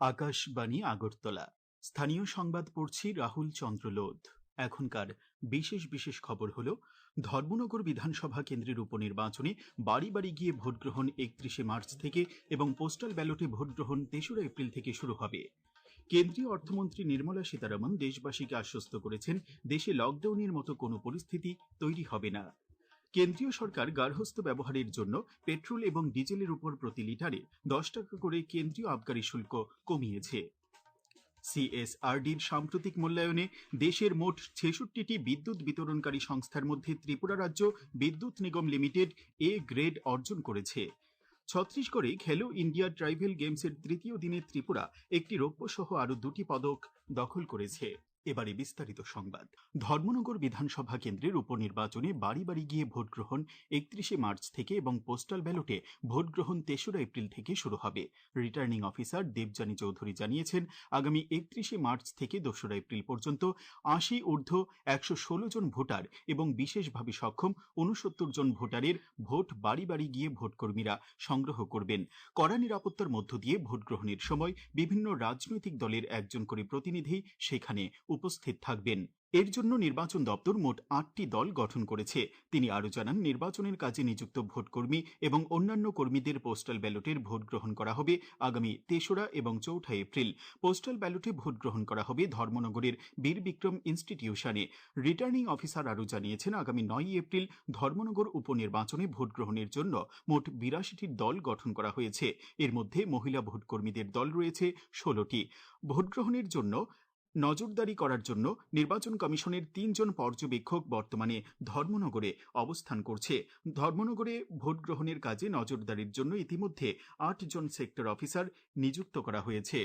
আকাশবাণী আগরতলা। স্থানীয় সংবাদ পড়ছি রাহুল চন্দ্র লোধ। এখনকার বিশেষ বিশেষ খবর হলো, ধর্মনগর বিধানসভা কেন্দ্রের উপনির্বাচনে বাড়ি বাড়ি গিয়ে ভোট গ্রহণ 31শে মার্চ থেকে এবং পোস্টাল ব্যালটে ভোট গ্রহণ 3রা এপ্রিল থেকে শুরু হবে। কেন্দ্রীয় অর্থমন্ত্রী নির্মলা সীতারামন দেশবাসীকে আশ্বস্ত করেছেন, দেশে লকডাউনের মতো কোনো পরিস্থিতি তৈরি হবে না। কেন্দ্রীয় সরকার গার্হস্থ্য ব্যবহারের জন্য পেট্রোল এবং ডিজেলের উপর প্রতি লিটারে 10 টাকা করে কেন্দ্রীয় আবগারি শুল্ক কমিয়েছে। সিএসআরডির সাম্প্রতিক মূল্যায়নে দেশের মোট 66টি বিদ্যুৎ বিতরণকারী সংস্থার মধ্যে ত্রিপুরা রাজ্য বিদ্যুৎ নিগম লিমিটেড এ গ্রেড অর্জন করেছে। ছত্তিশগড়ে খেলো ইন্ডিয়া ট্রাইবেল গেমসের তৃতীয় দিনে ত্রিপুরা একটি রৌপ্য সহ আরও 2টি পদক দখল করেছে। এবারে বিস্তারিত সংবাদ। ধর্মনগর বিধানসভা কেন্দ্রের উপনির্বাচনে বাড়ি বাড়ি গিয়ে ভোট গ্রহণ 31শে মার্চ থেকে এবং পোস্টাল ব্যালটে ভোট গ্রহণ 3রা এপ্রিল থেকে শুরু হবে। রিটার্নিং অফিসার দেবযানী চৌধুরী জানিয়েছেন, আগামী 31শে মার্চ থেকে 2রা এপ্রিল পর্যন্ত 80 ঊর্ধ্ব 116 জন ভোটার এবং বিশেষভাবে সক্ষম 69 জন ভোটারের ভোট বাড়ি বাড়ি গিয়ে ভোটকর্মীরা সংগ্রহ করবেন। কড়া নিরাপত্তার মধ্য দিয়ে ভোট গ্রহণের সময় বিভিন্ন রাজনৈতিক দলের একজন করে প্রতিনিধি সেখানে উপস্থিত থাকবেন। এর জন্য নির্বাচন দপ্তর মোট 8টি দল গঠন করেছে। তিনি আরও জানান, নির্বাচনের কাজে নিযুক্ত ভোটকর্মী এবং অন্যান্য কর্মীদের পোস্টাল ব্যালটের ভোট গ্রহণ করা হবে আগামী 3রা এবং 4ঠা এপ্রিল। পোস্টাল ব্যালটে ভোট গ্রহণ করা হবে ধর্মনগরের বীর বিক্রম ইনস্টিটিউশনে। রিটার্নিং অফিসার আরও জানিয়েছেন, আগামী 9 এপ্রিল ধর্মনগর উপনির্বাচনে ভোট গ্রহণের জন্য মোট 82টি দল গঠন করা হয়েছে। এর মধ্যে মহিলা ভোটকর্মীদের দল রয়েছে 16টি। ভোট গ্রহণের জন্য নজরদারি করার জন্য নির্বাচন কমিশনের 3 জন পর্যবেক্ষক বর্তমানে ধর্মনগরে অবস্থান করছে। ধর্মনগরে ভোট গ্রহণের কাজে নজরদারির জন্য ইতিমধ্যে 8 জন সেক্টর অফিসার নিযুক্ত করা হয়েছে।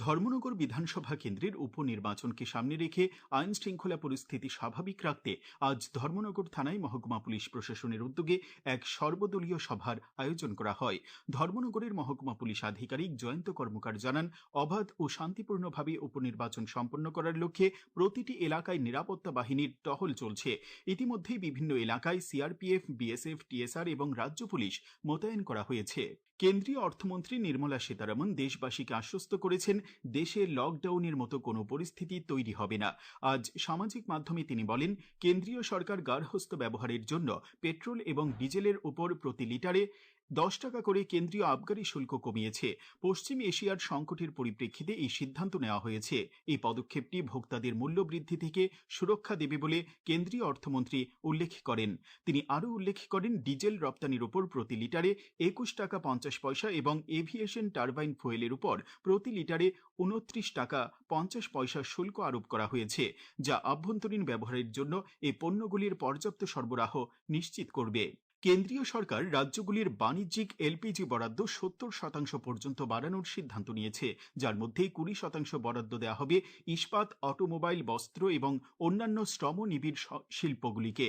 ধর্মনগর বিধানসভা কেন্দ্রের উপনির্বাচনকে সামনে রেখে আইন শৃঙ্খলা পরিস্থিতি স্বাভাবিক রাখতে আজ ধর্মনগর থানায় মহকুমা পুলিশ প্রশাসনের উদ্যোগে এক সর্বদলীয় সভার আয়োজন করা হয়। ধর্মনগরের মহকুমা পুলিশ আধিকারিক জয়ন্ত কর্মকার জানান, অবাধ ও শান্তিপূর্ণভাবে উপনির্বাচন সম্পন্ন করার লক্ষ্যে প্রতিটি এলাকায় নিরাপত্তা বাহিনীর টহল চলছে। ইতিমধ্যেই বিভিন্ন এলাকায় সিআরপিএফ, বিএসএফ, টিএসআর এবং রাজ্য পুলিশ মোতায়েন করা হয়েছে। কেন্দ্রীয় অর্থমন্ত্রী নির্মলা সীতারামন দেশবাসীকে আশ্বস্ত করেছেন, দেশে লকডাউনের মতো কোনো পরিস্থিতি তৈরি হবে না। আজ সামাজিক মাধ্যমে তিনি বলেন, কেন্দ্রীয় সরকার গার্হস্থ্য ব্যবহারের জন্য পেট্রোল এবং ডিজেলের উপর প্রতি লিটারে 10 টাকা করে কেন্দ্রীয় আবগারি শুল্ক কমিয়েছে। পশ্চিম এশিয়ার সংকটের পরিপ্রেক্ষিতে এই সিদ্ধান্ত নেওয়া হয়েছে। এই পদক্ষেপটি ভোক্তাদের মূল্য বৃদ্ধি থেকে সুরক্ষা দেবে বলে কেন্দ্রীয় অর্থমন্ত্রী উল্লেখ করেন। তিনি আরও উল্লেখ করেন, ডিজেল রপ্তানির উপর প্রতি লিটারে 21 টাকা 50 পয়সা এবং এভিয়েশন টারবাইন ফুয়েলের উপর প্রতি লিটারে 29 টাকা 50 পয়সা শুল্ক আরোপ করা হয়েছে, যা আভ্যন্তরীণ ব্যবহারের জন্য এই পণ্যগুলির পর্যাপ্ত সরবরাহ নিশ্চিত করবে। কেন্দ্রীয় সরকার রাজ্যগুলির বাণিজ্যিক এলপিজি বরাদ্দ 70% পর্যন্ত বাড়ানোর সিদ্ধান্ত নিয়েছে, যার মধ্যে 20% বরাদ্দ দেওয়া হবে ইস্পাত, অটোমোবাইল, বস্ত্র এবং অন্যান্য শ্রমনিবিড় শিল্পগুলিকে।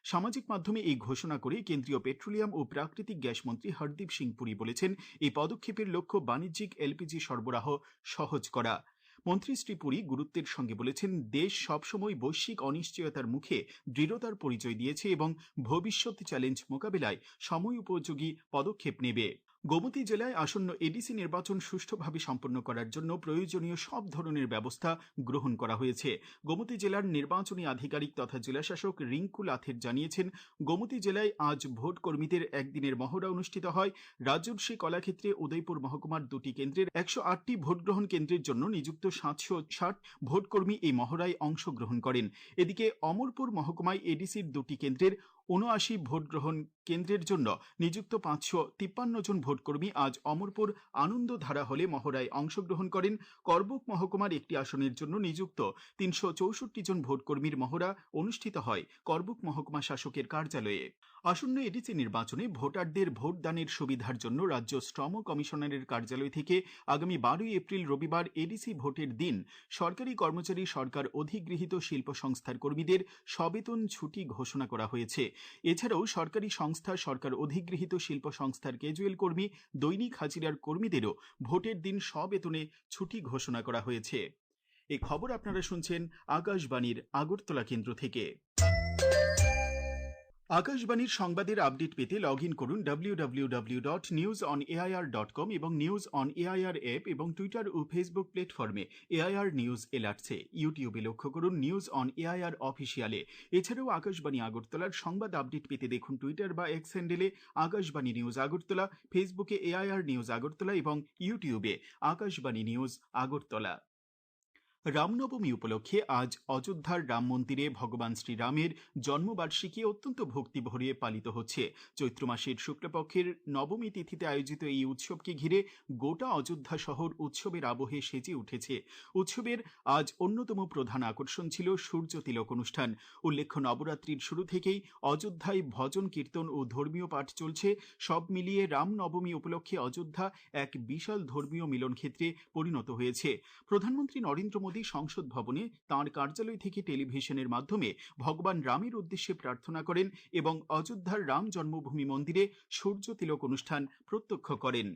সামাজিক মাধ্যমে এই ঘোষণা করে কেন্দ্রীয় পেট্রোলিয়াম ও প্রাকৃতিক গ্যাস মন্ত্রী হরদীপ সিং পুরী বলেছেন, এই পদক্ষেপের লক্ষ্য বাণিজ্যিক এলপিজি সরবরাহ সহজ করা। মন্ত্রী শ্রী পুরী গুরুত্বের সঙ্গে বলেছেন, দেশ সবসময় বৈশ্বিক অনিশ্চয়তার মুখে দৃঢ়তার পরিচয় দিয়েছে এবং ভবিষ্যৎ চ্যালেঞ্জ মোকাবিলায় সময় উপযোগী পদক্ষেপ নেবে। গোমতী জেলায় আসন্ন এডিসি নির্বাচন সুষ্ঠুভাবে সম্পন্ন করার জন্য প্রয়োজনীয় সব ধরনের ব্যবস্থা গ্রহণ করা হয়েছে। গোমতী জেলার নির্বাচনী আধিকারিক তথা জেলাশাসক রিঙ্কু লাথের জানিয়েছেন, গোমতী জেলায় আজ ভোট কর্মীদের একদিনের মহড়া অনুষ্ঠিত হয়। রাজর্ষি কলাক্ষেত্রে উদয়পুর মহকুমার 2টি কেন্দ্রের 108টি ভোটগ্রহণ কেন্দ্রের জন্য নিযুক্ত 760 ভোটকর্মী এই মহড়ায় অংশগ্রহণ করেন। এদিকে অমরপুর মহকুমায় এডিসির 2টি কেন্দ্রের 79 ভোটগ্রহণ কেন্দ্রের জন্য নিযুক্ত 553 জন ভোটকর্মী আজ অমরপুর আনন্দধারা হলে মহড়ায় অংশগ্রহণ করেন। করবুক মহকুমার একটি আসনের জন্য নিযুক্ত 364 জন ভোটকর্মীর মহড়া অনুষ্ঠিত হয় করবুক মহকুমা শাসকের কার্যালয়ে। আসন্ন এডিসি নির্বাচনে ভোটারদের ভোটদানের সুবিধার জন্য রাজ্য শ্রম কমিশনারের কার্যালয় থেকে আগামী 12 এপ্রিল রবিবার এডিসি ভোটের দিন সরকারি কর্মচারী, সরকার অধিগৃহীত শিল্প সংস্থার কর্মীদের সবেতন ছুটি ঘোষণা করা হয়েছে। এছাড়াও সরকারি সংস্থা, সরকার অধিগৃহীত শিল্প সংস্থার ক্যাজুয়াল কর্মী, দৈনিক হাজিরার কর্মীদেরও ভোটের দিন সবেতনে ছুটি ঘোষণা করা হয়েছে। এই খবর আপনারা শুনছেন আকাশবাণীর আগরতলা কেন্দ্র থেকে। আকাশবাণীর সংবাদের আপডেট পেতে লগ ইন করুন www.newsonair.com এবং নিউজ অন এআইআর অ্যাপ এবং টুইটার ও ফেসবুক প্ল্যাটফর্মে এআইআর নিউজ এলার্টসে। ইউটিউবে লক্ষ্য করুন নিউজ অন এআইআর অফিসিয়ালে। এছাড়াও আকাশবাণী আগরতলার সংবাদ আপডেট পেতে দেখুন টুইটার বা এক্স হ্যান্ডেলে আকাশবাণী নিউজ আগরতলা, ফেসবুকে এআইআর নিউজ আগরতলা এবং ইউটিউবে আকাশবাণী নিউজ আগরতলা। রামনবমী উপলক্ষে আজ অযোধ্যার রাম মন্দিরে ভগবান শ্রীরামের জন্মবার্ষিকী অত্যন্ত ভক্তি ভরিয়ে পালিত হচ্ছে। চৈত্র মাসের শুক্লপক্ষের নবমী তিথিতে আয়োজিত এই উৎসবকে ঘিরে গোটা অযোধ্যা শহর উৎসবের আবহে সেজে উঠেছে। উৎসবের আজ অন্যতম প্রধান আকর্ষণ ছিল সূর্য তিলক অনুষ্ঠান। উল্লেখ্য, নবরাত্রির শুরু থেকেই অযোধ্যায় ভজন কীর্তন ও ধর্মীয় পাঠ চলছে। সব মিলিয়ে রামনবমী উপলক্ষে অযোধ্যা এক বিশাল ধর্মীয় মিলনক্ষেত্রে পরিণত হয়েছে। প্রধানমন্ত্রী নরেন্দ্র মোদী সংসদ ভবনে তাঁর কার্যালয় থেকে টেলিভিশনের মাধ্যমে ভগবান রামের উদ্দেশ্যে প্রার্থনা করেন এবং অযোধ্যার রাম জন্মভূমি মন্দিরে সূর্য তিলক অনুষ্ঠান প্রত্যক্ষ করেন।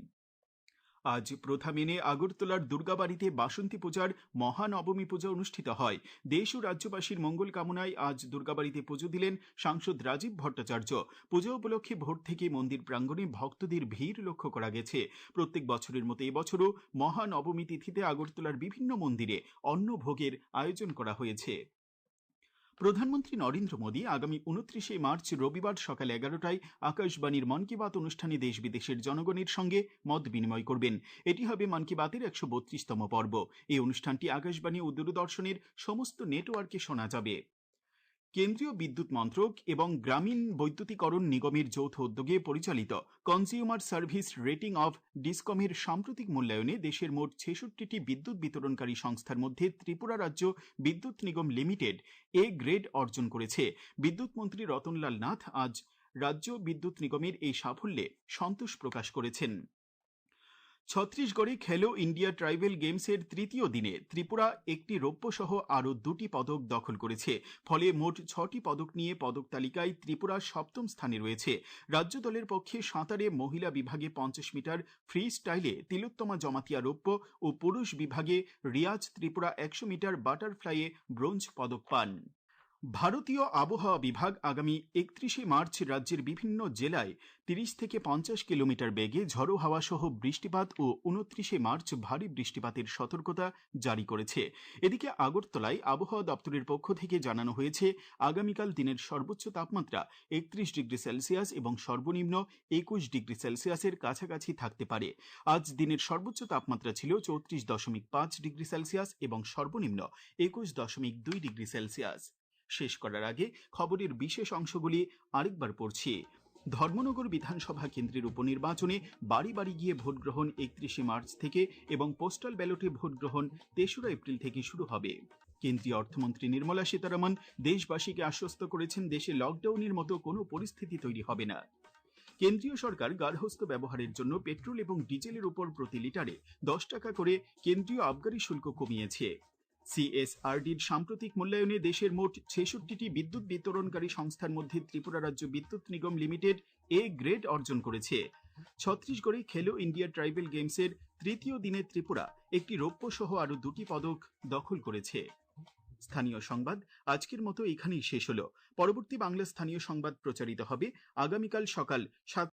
আজ প্রথা মেনে আগরতলার দুর্গাবাড়িতে বাসন্তী পূজার মহানবমী পূজা অনুষ্ঠিত হয়। দেশ ও রাজ্যবাসীর মঙ্গল কামনায় আজ দুর্গাবাড়িতে পুজো দিলেন সাংসদ রাজীব ভট্টাচার্য। পূজা উপলক্ষে ভোর থেকে মন্দির প্রাঙ্গণে ভক্তদের ভিড় লক্ষ্য করা গেছে। প্রত্যেক বছরের মতো এবছরও মহানবমী তিথিতে আগরতলার বিভিন্ন মন্দিরে অন্নভোগের আয়োজন করা হয়েছে। প্রধানমন্ত্রী নরেন্দ্র মোদী আগামী 29শে মার্চ রবিবার সকাল 11টায় আকাশবাণীর মন কি বাত অনুষ্ঠানে দেশ বিদেশের জনগণের সঙ্গে মত বিনিময় করবেন। এটি হবে মন কি বাতের 132তম পর্ব। এই অনুষ্ঠানটি আকাশবাণী ও দূরদর্শনের সমস্ত নেটওয়ার্কে শোনা যাবে। কেন্দ্রীয় বিদ্যুৎ মন্ত্রক এবং গ্রামীণ বৈদ্যুতিকরণ নিগমের যৌথ উদ্যোগে পরিচালিত কনজিউমার সার্ভিস রেটিং অফ ডিসকমের সাম্প্রতিক মূল্যায়নে দেশের মোট 66টি বিদ্যুৎ বিতরণকারী সংস্থার মধ্যে ত্রিপুরা রাজ্য বিদ্যুৎ নিগম লিমিটেড এ গ্রেড অর্জন করেছে। বিদ্যুৎ মন্ত্রী রতনলাল নাথ আজ রাজ্য বিদ্যুৎ নিগমের এই সাফল্যে সন্তোষ প্রকাশ করেছেন। ছত্তিশগড়ে খেলো ইন্ডিয়া ট্রাইবেল গেমসের তৃতীয় দিনে ত্রিপুরা একটি রৌপ্য সহ আরও 2টি পদক দখল করেছে। ফলে মোট 6টি পদক নিয়ে পদক তালিকায় ত্রিপুরা সপ্তম স্থানে রয়েছে। রাজ্য দলের পক্ষে সাঁতারে মহিলা বিভাগে 50 মিটার ফ্রি স্টাইলে তিলোত্তমা জমাতিয়া রৌপ্য ও পুরুষ বিভাগে রিয়াজ ত্রিপুরা 100 মিটার বাটারফ্লাইয়ে ব্রোঞ্জ পদক পান। ভারতীয় আবহাওয়া বিভাগ আগামী 31শে মার্চ রাজ্যের বিভিন্ন জেলায় 30 থেকে 50 কিলোমিটার বেগে ঝড়ো হাওয়া সহ বৃষ্টিপাত ও 29শে মার্চ ভারী বৃষ্টিপাতের সতর্কতা জারি করেছে। এদিকে আগরতলায় আবহাওয়া দপ্তরের পক্ষ থেকে জানানো হয়েছে, আগামীকাল দিনের সর্বোচ্চ তাপমাত্রা 31 ডিগ্রি সেলসিয়াস এবং সর্বনিম্ন 21 ডিগ্রি সেলসিয়াসের কাছাকাছি থাকতে পারে। আজ দিনের সর্বোচ্চ তাপমাত্রা ছিল 34.5 ডিগ্রি সেলসিয়াস এবং সর্বনিম্ন 21.2 ডিগ্রি সেলসিয়াস। শেষ করার আগে খবরের বিশেষ অংশগুলি আরেকবার পড়ছি। ধর্মনগর বিধানসভা কেন্দ্রের উপনির্বাচনে বাড়ি বাড়ি গিয়ে ভোট গ্রহণ 31শে মার্চ থেকে এবং পোস্টাল ব্যালটে ভোট গ্রহণ 3রা এপ্রিল থেকে শুরু হবে। কেন্দ্রীয় অর্থমন্ত্রী নির্মলা সীতারামন দেশবাসীকে আশ্বস্ত করেছেন, দেশে লকডাউনের মতো কোনো পরিস্থিতি তৈরি হবে না। কেন্দ্রীয় সরকার গার্হস্থ্য ব্যবহারের জন্য পেট্রোল এবং ডিজেলের উপর প্রতি লিটারে 10 টাকা করে কেন্দ্রীয় আবগারি শুল্ক কমিয়েছে। সিএসআরডির সাম্প্রতিক মূল্যায়নে দেশের মোট 66টি বিদ্যুৎ বিতরণকারী সংস্থার মধ্যে ত্রিপুরা রাজ্য বিদ্যুৎ নিগম লিমিটেড এ গ্রেড অর্জন করেছে। ছত্তিশগড়ে খেলো ইন্ডিয়া ট্রাইবেল গেমসের তৃতীয় দিনে ত্রিপুরা একটি রৌপ্য সহ আরও 2টি পদক দখল করেছে। স্থানীয় সংবাদ আজকের মতো এখানেই শেষ হলো। পরবর্তী বাংলা স্থানীয় সংবাদ প্রচারিত হবে আগামীকাল সকাল 7